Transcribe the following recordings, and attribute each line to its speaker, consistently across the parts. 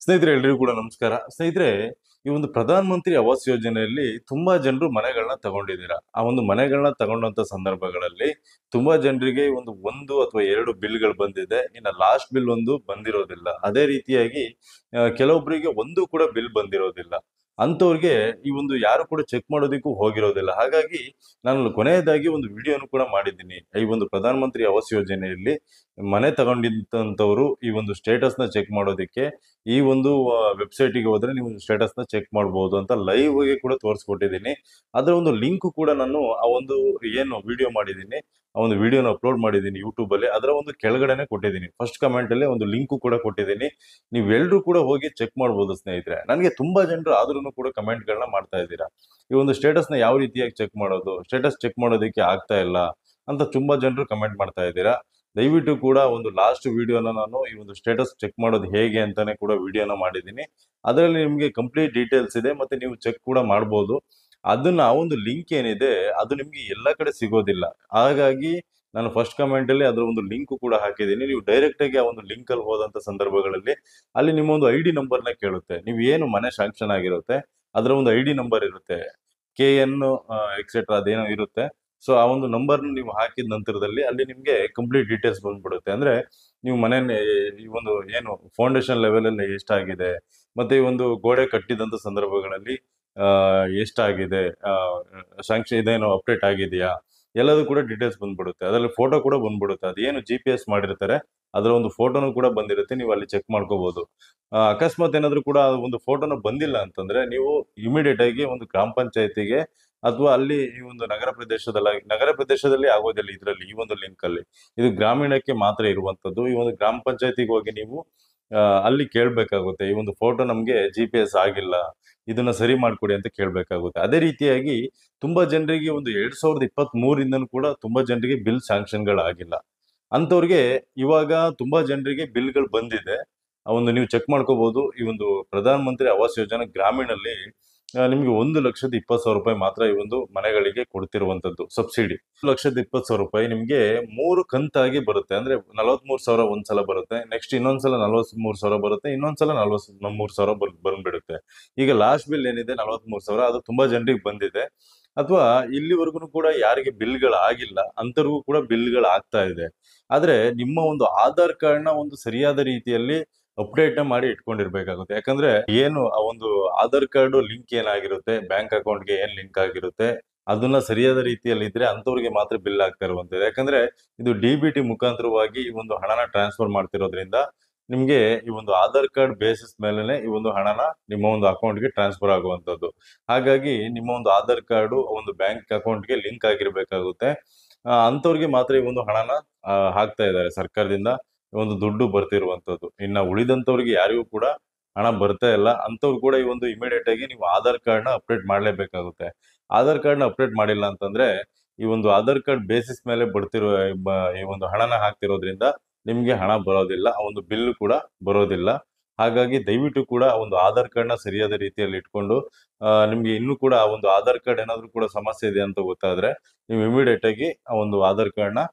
Speaker 1: ಸ್ನೇಹಿತರೆ ಎಲ್ರಿಗೂ ಕೂಡ ನಮಸ್ಕಾರ. ಸ್ನೇಹಿತರೆ, ಈ ಒಂದು ಪ್ರಧಾನ ಮಂತ್ರಿ ಆವಾಸ್ ಯೋಜನೆಯಲ್ಲಿ ತುಂಬಾ ಜನರು ಮನೆಗಳನ್ನ ತಗೊಂಡಿದ್ದೀರಾ. ಆ ಒಂದು ಮನೆಗಳನ್ನ ತಗೊಂಡಂತ ಸಂದರ್ಭಗಳಲ್ಲಿ ತುಂಬಾ ಜನರಿಗೆ ಒಂದು ಅಥವಾ ಎರಡು ಬಿಲ್‌ಗಳು ಬಂದಿದೆ. ಇನ್ನ ಲಾಸ್ಟ್ ಬಿಲ್ ಒಂದು ಬಂದಿರೋದಿಲ್ಲ. ಅದೇ ರೀತಿಯಾಗಿ ಕೆಲವೊಬ್ಬರಿಗೆ ಒಂದು ಕೂಡ ಬಿಲ್ ಬಂದಿರೋದಿಲ್ಲ. ಅಂಥವ್ರಿಗೆ ಈ ಒಂದು ಯಾರು ಕೂಡ ಚೆಕ್ ಮಾಡೋದಕ್ಕೂ ಹೋಗಿರೋದಿಲ್ಲ. ಹಾಗಾಗಿ ನಾನು ಕೊನೆಯದಾಗಿ ಒಂದು ವಿಡಿಯೋನು ಕೂಡ ಮಾಡಿದ್ದೀನಿ. ಈ ಒಂದು ಪ್ರಧಾನ ಮಂತ್ರಿ ಆವಾಸ್ ಯೋಜನೆಯಲ್ಲಿ ಮನೆ ತಗೊಂಡಿದ್ದಂಥವ್ರು ಈ ಒಂದು ಸ್ಟೇಟಸ್‌ನ ಚೆಕ್ ಮಾಡೋದಕ್ಕೆ ಈ ಒಂದು ವೆಬ್‌ಸೈಟಿಗೆ ಹೋದ್ರೆ ನೀವು ಸ್ಟೇಟಸ್‌ನ ಚೆಕ್ ಮಾಡ್ಬೋದು ಅಂತ ಲೈವ್ ಆಗಿ ಕೂಡ ತೋರಿಸ್ಕೊಟ್ಟಿದ್ದೀನಿ. ಅದರ ಒಂದು ಲಿಂಕ್ ಕೂಡ ನಾನು ಆ ಒಂದು ಏನು ವಿಡಿಯೋ ಮಾಡಿದ್ದೀನಿ, ಆ ಒಂದು ವಿಡಿಯೋನ ಅಪ್ಲೋಡ್ ಮಾಡಿದ್ದೀನಿ ಯೂಟ್ಯೂಬಲ್ಲಿ. ಅದರ ಒಂದು ಕೆಳಗಡೆನೆ ಕೊಟ್ಟಿದ್ದೀನಿ. ಫಸ್ಟ್ ಕಮೆಂಟ್ ಅಲ್ಲಿ ಒಂದು ಲಿಂಕ್ ಕೂಡ ಕೊಟ್ಟಿದ್ದೀನಿ. ನೀವೆಲ್ಲರೂ ಕೂಡ ಹೋಗಿ ಚೆಕ್ ಮಾಡ್ಬೋದು ಸ್ನೇಹಿತರೆ. ನನಗೆ ತುಂಬಾ ಜನರು ಆದ್ರೂನು ಕೂಡ ಕಮೆಂಟ್‌ಗಳನ್ನ ಮಾಡ್ತಾ ಇದ್ದೀರಾ. ಈ ಒಂದು ಸ್ಟೇಟಸ್‌ನ ಯಾವ ರೀತಿಯಾಗಿ ಚೆಕ್ ಮಾಡೋದು? ಸ್ಟೇಟಸ್ ಚೆಕ್ ಮಾಡೋದಕ್ಕೆ ಆಗ್ತಾ ಇಲ್ಲ ಅಂತ ತುಂಬಾ ಜನರು ಕಮೆಂಟ್ ಮಾಡ್ತಾ ಇದ್ದೀರಾ. ದಯವಿಟ್ಟು ಕೂಡ ಒಂದು ಲಾಸ್ಟ್ ವಿಡಿಯೋನ ನಾನು ಈ ಒಂದು ಸ್ಟೇಟಸ್ ಚೆಕ್ ಮಾಡೋದು ಹೇಗೆ ಅಂತಾನೆ ಕೂಡ ವಿಡಿಯೋನ ಮಾಡಿದ್ದೀನಿ. ಅದರಲ್ಲಿ ನಿಮಗೆ ಕಂಪ್ಲೀಟ್ ಡೀಟೇಲ್ಸ್ ಇದೆ ಮತ್ತೆ ನೀವು ಚೆಕ್ ಕೂಡ ಮಾಡ್ಬೋದು. ಅದನ್ನ ಆ ಒಂದು ಲಿಂಕ್ ಏನಿದೆ ಅದು ನಿಮ್ಗೆ ಎಲ್ಲ ಕಡೆ ಸಿಗೋದಿಲ್ಲ. ಹಾಗಾಗಿ ನಾನು ಫಸ್ಟ್ ಕಮೆಂಟ್ ಅಲ್ಲಿ ಅದರ ಒಂದು ಲಿಂಕ್ ಕೂಡ ಹಾಕಿದ್ದೀನಿ. ನೀವು ಡೈರೆಕ್ಟ್ ಆಗಿ ಆ ಒಂದು ಲಿಂಕ್ ಅಲ್ಲಿ ಹೋದಂತ ಸಂದರ್ಭಗಳಲ್ಲಿ ಅಲ್ಲಿ ನಿಮ್ಮ ಒಂದು ಐಡಿ ನಂಬರ್ನ ಕೇಳುತ್ತೆ. ನೀವು ಏನು ಮನೆ ಶಾಂಕ್ಷನ್ ಆಗಿರುತ್ತೆ ಅದರ ಒಂದು ಐಡಿ ನಂಬರ್ ಇರುತ್ತೆ. KN ಎಕ್ಸೆಟ್ರಾ ಅದೇನೋ ಇರುತ್ತೆ. ಸೊ ಆ ಒಂದು ನಂಬರ್‌ನ ನೀವು ಹಾಕಿದ ನಂತರದಲ್ಲಿ ಅಲ್ಲಿ ನಿಮ್ಗೆ ಕಂಪ್ಲೀಟ್ ಡೀಟೇಲ್ಸ್ ಬಂದ್ಬಿಡುತ್ತೆ. ಅಂದ್ರೆ ನೀವು ಮನೆಯಲ್ಲಿ ಈ ಒಂದು ಏನು ಫೌಂಡೇಶನ್ ಲೆವೆಲ್ ಅಲ್ಲಿ ಎಷ್ಟಾಗಿದೆ, ಮತ್ತೆ ಈ ಒಂದು ಗೋಡೆ ಕಟ್ಟಿದಂತ ಸಂದರ್ಭಗಳಲ್ಲಿ ಎಷ್ಟಾಗಿದೆ, ಶಾಂಕ್ಷನ್ ಇದೇನೋ ಅಪ್ಡೇಟ್ ಆಗಿದೆಯಾ, ಎಲ್ಲದೂ ಕೂಡ ಡೀಟೇಲ್ಸ್ ಬಂದ್ಬಿಡುತ್ತೆ. ಅದರಲ್ಲಿ ಫೋಟೋ ಕೂಡ ಬಂದ್ಬಿಡುತ್ತೆ. ಅದೇನು GPS ಮಾಡಿರ್ತಾರೆ ಅದರ ಒಂದು ಫೋಟೋನು ಕೂಡ ಬಂದಿರುತ್ತೆ. ನೀವು ಅಲ್ಲಿ ಚೆಕ್ ಮಾಡ್ಕೋಬಹುದು. ಅಕಸ್ಮಾತ್ ಏನಾದ್ರು ಕೂಡ ಆ ಒಂದು ಫೋಟೋನ ಬಂದಿಲ್ಲ ಅಂತಂದ್ರೆ ನೀವು ಇಮಿಡಿಯೇಟ್ ಆಗಿ ಒಂದು ಗ್ರಾಮ ಪಂಚಾಯತಿಗೆ ಅಥವಾ ಅಲ್ಲಿ ಈ ಒಂದು ನಗರ ಪ್ರದೇಶದಲ್ಲಿ ಆಗೋದಿಲ್ಲ ಇದರಲ್ಲಿ ಈ ಒಂದು ಲಿಂಕ್ ಅಲ್ಲಿ. ಇದು ಗ್ರಾಮೀಣಕ್ಕೆ ಮಾತ್ರ ಇರುವಂತದ್ದು. ಈ ಒಂದು ಗ್ರಾಮ ಪಂಚಾಯತಿಗೆ ಹೋಗಿ ನೀವು ಅಲ್ಲಿ ಕೇಳ್ಬೇಕಾಗುತ್ತೆ. ಈ ಒಂದು ಫೋಟೋ ನಮ್ಗೆ GPS ಆಗಿಲ್ಲ. ಇದನ್ನ ಸರಿ ಮಾಡ್ಕೊಡಿ ಅಂತ ಕೇಳ್ಬೇಕಾಗುತ್ತೆ. ಅದೇ ರೀತಿಯಾಗಿ ತುಂಬಾ ಜನರಿಗೆ ಒಂದು 2023 ಇಂದನೂ ಕೂಡ ತುಂಬಾ ಜನರಿಗೆ ಬಿಲ್ ಸ್ಯಾಂಕ್ಷನ್‌ಗಳಾಗಿಲ್ಲ. ಅಂಥವ್ರಿಗೆ ಇವಾಗ ತುಂಬಾ ಜನರಿಗೆ ಬಿಲ್‌ಗಳು ಬಂದಿದೆ. ಆ ಒಂದು ನೀವು ಚೆಕ್ ಮಾಡ್ಕೋಬಹುದು. ಈ ಒಂದು ಪ್ರಧಾನ ಮಂತ್ರಿ ಆವಾಸ್ ಯೋಜನಾ ಗ್ರಾಮೀಣಲ್ಲಿ ನಿಮ್ಗೆ ₹1,20,000 ಮಾತ್ರ ಈ ಒಂದು ಮನೆಗಳಿಗೆ ಕೊಡ್ತಿರುವಂತದ್ದು ಸಬ್ಸಿಡಿ. ₹1,20,000 ನಿಮ್ಗೆ 3 ಕಂತಾಗಿ ಬರುತ್ತೆ. ಅಂದ್ರೆ 43,000 ಒಂದ್ಸಲ ಬರುತ್ತೆ. ನೆಕ್ಸ್ಟ್ ಇನ್ನೊಂದ್ಸಲ 43,000 ಬರುತ್ತೆ. ಇನ್ನೊಂದ್ಸಲ 43,000 ಬಂದ್ಬಿಡುತ್ತೆ. ಈಗ ಲಾಸ್ಟ್ ಬಿಲ್ ಏನಿದೆ 43,000 ಅದು ತುಂಬಾ ಜನರಿಗೆ ಬಂದಿದೆ. ಅಥವಾ ಇಲ್ಲಿವರೆಗೂ ಕೂಡ ಯಾರಿಗೆ ಬಿಲ್‌ಗಳಾಗಿಲ್ಲ ಅಂತವ್ರಿಗೂ ಕೂಡ ಬಿಲ್‌ಗಳಾಗ್ತಾ ಇದೆ. ಆದ್ರೆ ನಿಮ್ಮ ಒಂದು ಆಧಾರ್ ಕಾರ್ಡ್‌ನ ಒಂದು ಸರಿಯಾದ ರೀತಿಯಲ್ಲಿ ಅಪ್ಡೇಟ್‌ನ ಮಾಡಿ ಇಟ್ಕೊಂಡಿರ್ಬೇಕಾಗುತ್ತೆ. ಯಾಕಂದ್ರೆ ಏನು ಆ ಒಂದು ಆಧಾರ್ ಕಾರ್ಡ್ ಲಿಂಕ್ ಏನಾಗಿರುತ್ತೆ, ಬ್ಯಾಂಕ್ ಅಕೌಂಟ್‌ಗೆ ಏನ್ ಲಿಂಕ್ ಆಗಿರುತ್ತೆ, ಅದನ್ನ ಸರಿಯಾದ ರೀತಿಯಲ್ಲಿ ಇದ್ರೆ ಅಂಥವ್ರಿಗೆ ಮಾತ್ರ ಬಿಲ್ ಆಗ್ತಾ ಇರುವಂತದ್ದು. ಯಾಕಂದ್ರೆ ಇದು DBT ಮುಖಾಂತರವಾಗಿ ಈ ಒಂದು ಹಣನ ಟ್ರಾನ್ಸ್‌ಫರ್ ಮಾಡ್ತಿರೋದ್ರಿಂದ ನಿಮ್ಗೆ ಈ ಒಂದು ಆಧಾರ್ ಕಾರ್ಡ್ ಬೇಸಿಸ್ ಮೇಲೆನೆ ಈ ಒಂದು ಹಣನ ನಿಮ್ಮ ಒಂದು ಅಕೌಂಟ್‌ಗೆ ಟ್ರಾನ್ಸ್‌ಫರ್ ಆಗುವಂತದ್ದು. ಹಾಗಾಗಿ ನಿಮ್ಮ ಒಂದು ಆಧಾರ್ ಕಾರ್ಡು ಒಂದು ಬ್ಯಾಂಕ್ ಅಕೌಂಟ್‌ಗೆ ಲಿಂಕ್ ಆಗಿರ್ಬೇಕಾಗುತ್ತೆ. ಅಂಥವ್ರಿಗೆ ಮಾತ್ರ ಈ ಒಂದು ಹಣನ ಹಾಕ್ತಾ ಇದ್ದಾರೆ ಸರ್ಕಾರದಿಂದ. ಒಂದು ದುಡ್ಡು ಬರ್ತಿರುವಂತದ್ದು. ಇನ್ನ ಉಳಿದಂತವ್ರಿಗೆ ಯಾರಿಗೂ ಕೂಡ ಹಣ ಬರ್ತಾ ಇಲ್ಲ. ಅಂಥವ್ರು ಕೂಡ ಈ ಒಂದು ಇಮಿಡಿಯೇಟ್ ಆಗಿ ನೀವು ಆಧಾರ್ ಕಾರ್ಡ್‌ನ ಅಪ್ಡೇಟ್ ಮಾಡ್ಲೇಬೇಕಾಗುತ್ತೆ. ಆಧಾರ್ ಕಾರ್ಡ್‌ನ ಅಪ್ಡೇಟ್ ಮಾಡಿಲ್ಲ ಅಂತಂದ್ರೆ ಈ ಒಂದು ಆಧಾರ್ ಕಾರ್ಡ್ ಬೇಸಿಸ್ ಮೇಲೆ ಬರ್ತಿರೋ ಬ ಈ ಒಂದು ಹಣನ ಹಾಕ್ತಿರೋದ್ರಿಂದ ನಿಮ್ಗೆ ಹಣ ಬರೋದಿಲ್ಲ. ಆ ಒಂದು ಬಿಲ್ ಕೂಡ ಬರೋದಿಲ್ಲ. ಹಾಗಾಗಿ ದಯವಿಟ್ಟು ಕೂಡ ಆ ಒಂದು ಆಧಾರ್ ಕಾರ್ಡ್‌ನ ಸರಿಯಾದ ರೀತಿಯಲ್ಲಿ ಇಟ್ಕೊಂಡು ನಿಮ್ಗೆ ಇನ್ನೂ ಕೂಡ ಆ ಒಂದು ಆಧಾರ್ ಕಾರ್ಡ್ ಏನಾದ್ರು ಕೂಡ ಸಮಸ್ಯೆ ಇದೆ ಅಂತ ಗೊತ್ತಾದ್ರೆ ನೀವು ಇಮಿಡಿಯೇಟ್ ಆಗಿ ಆ ಒಂದು ಆಧಾರ್ ಕಾರ್ಡ್‌ನ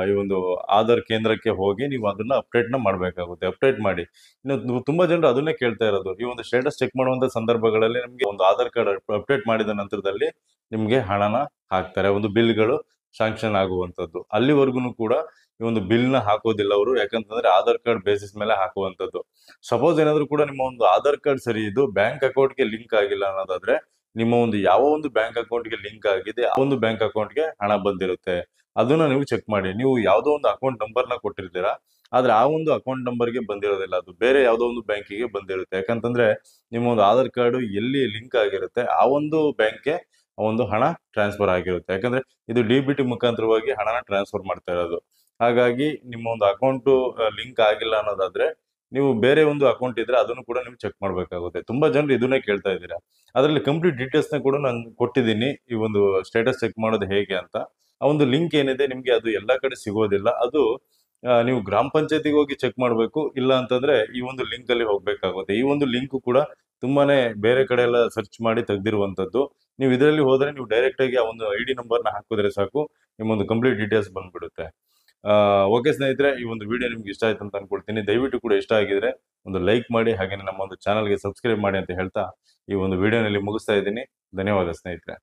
Speaker 1: ಈ ಒಂದು ಆಧಾರ್ ಕೇಂದ್ರಕ್ಕೆ ಹೋಗಿ ನೀವು ಅದನ್ನ ಅಪ್ಡೇಟ್‌ನ ಮಾಡ್ಬೇಕಾಗುತ್ತೆ. ಅಪ್ಡೇಟ್ ಮಾಡಿ. ಇನ್ನು ತುಂಬಾ ಜನರು ಅದನ್ನೇ ಕೇಳ್ತಾ ಇರೋದು. ಈ ಒಂದು ಸ್ಟೇಟಸ್ ಚೆಕ್ ಮಾಡುವಂತ ಸಂದರ್ಭಗಳಲ್ಲಿ ನಮ್ಗೆ ಒಂದು ಆಧಾರ್ ಕಾರ್ಡ್ ಅಪ್ಡೇಟ್ ಮಾಡಿದ ನಂತರದಲ್ಲಿ ನಿಮ್ಗೆ ಹಣನ ಹಾಕ್ತಾರೆ. ಒಂದು ಬಿಲ್‌ಗಳು ಶಾಂಕ್ಷನ್ ಆಗುವಂತದ್ದು. ಅಲ್ಲಿವರೆಗೂನು ಕೂಡ ಈ ಒಂದು ಬಿಲ್‌ನ ಹಾಕೋದಿಲ್ಲ ಅವರು. ಯಾಕಂತಂದ್ರೆ ಆಧಾರ್ ಕಾರ್ಡ್ ಬೇಸಿಸ್ ಮೇಲೆ ಹಾಕುವಂತದ್ದು. ಸಪೋಸ್ ಏನಾದ್ರು ಕೂಡ ನಿಮ್ಮ ಒಂದು ಆಧಾರ್ ಕಾರ್ಡ್ ಸರಿ ಇದ್ದು ಬ್ಯಾಂಕ್ ಅಕೌಂಟ್‌ಗೆ ಲಿಂಕ್ ಆಗಿಲ್ಲ ಅನ್ನೋದಾದ್ರೆ ನಿಮ್ಮ ಒಂದು ಯಾವ ಒಂದು ಬ್ಯಾಂಕ್ ಅಕೌಂಟ್‌ಗೆ ಲಿಂಕ್ ಆಗಿದೆ ಆ ಒಂದು ಬ್ಯಾಂಕ್ ಅಕೌಂಟ್‌ಗೆ ಹಣ ಬಂದಿರುತ್ತೆ. ಅದನ್ನ ನೀವು ಚೆಕ್ ಮಾಡಿ. ನೀವು ಯಾವುದೋ ಒಂದು ಅಕೌಂಟ್ ನಂಬರ್‌ನ ಕೊಟ್ಟಿರ್ತೀರಾ. ಆದ್ರೆ ಆ ಒಂದು ಅಕೌಂಟ್ ನಂಬರ್‌ಗೆ ಬಂದಿರೋದಿಲ್ಲ. ಅದು ಬೇರೆ ಯಾವುದೋ ಒಂದು ಬ್ಯಾಂಕಿಗೆ ಬಂದಿರುತ್ತೆ. ಯಾಕಂತಂದ್ರೆ ನಿಮ್ಮ ಒಂದು ಆಧಾರ್ ಕಾರ್ಡ್ ಎಲ್ಲಿ ಲಿಂಕ್ ಆಗಿರುತ್ತೆ ಆ ಒಂದು ಬ್ಯಾಂಕ್‌ಗೆ ಆ ಒಂದು ಹಣ ಟ್ರಾನ್ಸ್‌ಫರ್ ಆಗಿರುತ್ತೆ. ಯಾಕಂದ್ರೆ ಇದು DBT ಮುಖಾಂತರವಾಗಿ ಹಣನ ಟ್ರಾನ್ಸ್‌ಫರ್ ಮಾಡ್ತಾ ಇರೋದು. ಹಾಗಾಗಿ ನಿಮ್ಮ ಒಂದು ಅಕೌಂಟು ಲಿಂಕ್ ಆಗಿಲ್ಲ ಅನ್ನೋದಾದ್ರೆ ನೀವು ಬೇರೆ ಒಂದು ಅಕೌಂಟ್ ಇದ್ರೆ ಅದನ್ನು ಕೂಡ ನೀವು ಚೆಕ್ ಮಾಡ್ಬೇಕಾಗುತ್ತೆ. ತುಂಬಾ ಜನರು ಇದನ್ನೇ ಕೇಳ್ತಾ ಇದ್ದೀರಾ. ಅದರಲ್ಲಿ ಕಂಪ್ಲೀಟ್ ಡೀಟೇಲ್ಸ್‌ನ ಕೂಡ ನಾನು ಕೊಟ್ಟಿದ್ದೀನಿ. ಈ ಒಂದು ಸ್ಟೇಟಸ್ ಚೆಕ್ ಮಾಡೋದು ಹೇಗೆ ಅಂತ. ಆ ಒಂದು ಲಿಂಕ್ ಏನಿದೆ ನಿಮ್ಗೆ ಅದು ಎಲ್ಲಾ ಕಡೆ ಸಿಗೋದಿಲ್ಲ. ಅದು ನೀವು ಗ್ರಾಮ ಪಂಚಾಯತಿಗೆ ಹೋಗಿ ಚೆಕ್ ಮಾಡ್ಬೇಕು. ಇಲ್ಲ ಅಂತಂದ್ರೆ ಈ ಒಂದು ಲಿಂಕ್ ಅಲ್ಲಿ ಹೋಗ್ಬೇಕಾಗುತ್ತೆ. ಈ ಒಂದು ಲಿಂಕ್ ಕೂಡ ತುಂಬಾನೇ ಬೇರೆ ಕಡೆ ಎಲ್ಲ ಸರ್ಚ್ ಮಾಡಿ ತೆಗ್ದಿರುವಂತದ್ದು. ನೀವು ಇದರಲ್ಲಿ ಹೋದ್ರೆ ನೀವು ಡೈರೆಕ್ಟ್ ಆಗಿ ಆ ಒಂದು ಐಡಿ ನಂಬರ್‌ನ ಹಾಕಿದ್ರೆ ಸಾಕು. ನಿಮ್ಮೊಂದು ಕಂಪ್ಲೀಟ್ ಡೀಟೇಲ್ಸ್ ಬಂದ್ಬಿಡುತ್ತೆ. ಓಕೆ ಸ್ನೇಹಿತರೆ, ಈ ಒಂದು ವಿಡಿಯೋ ನಿಮ್ಗೆ ಇಷ್ಟ ಆಯ್ತು ಅಂತ ಅನ್ಕೊಳ್ತೀನಿ. ದಯವಿಟ್ಟು ಕೂಡ ಇಷ್ಟ ಆಗಿದ್ರೆ ಒಂದು ಲೈಕ್ ಮಾಡಿ, ಹಾಗೆ ನಮ್ಮ ಒಂದು ಚಾನಲ್ಗೆ ಸಬ್ಸ್ಕ್ರೈಬ್ ಮಾಡಿ ಅಂತ ಹೇಳ್ತಾ ಈ ಒಂದು ವಿಡಿಯೋನಲ್ಲಿ ಮುಗಿಸ್ತಾ ಇದ್ದೀನಿ. ಧನ್ಯವಾದ ಸ್ನೇಹಿತರೆ.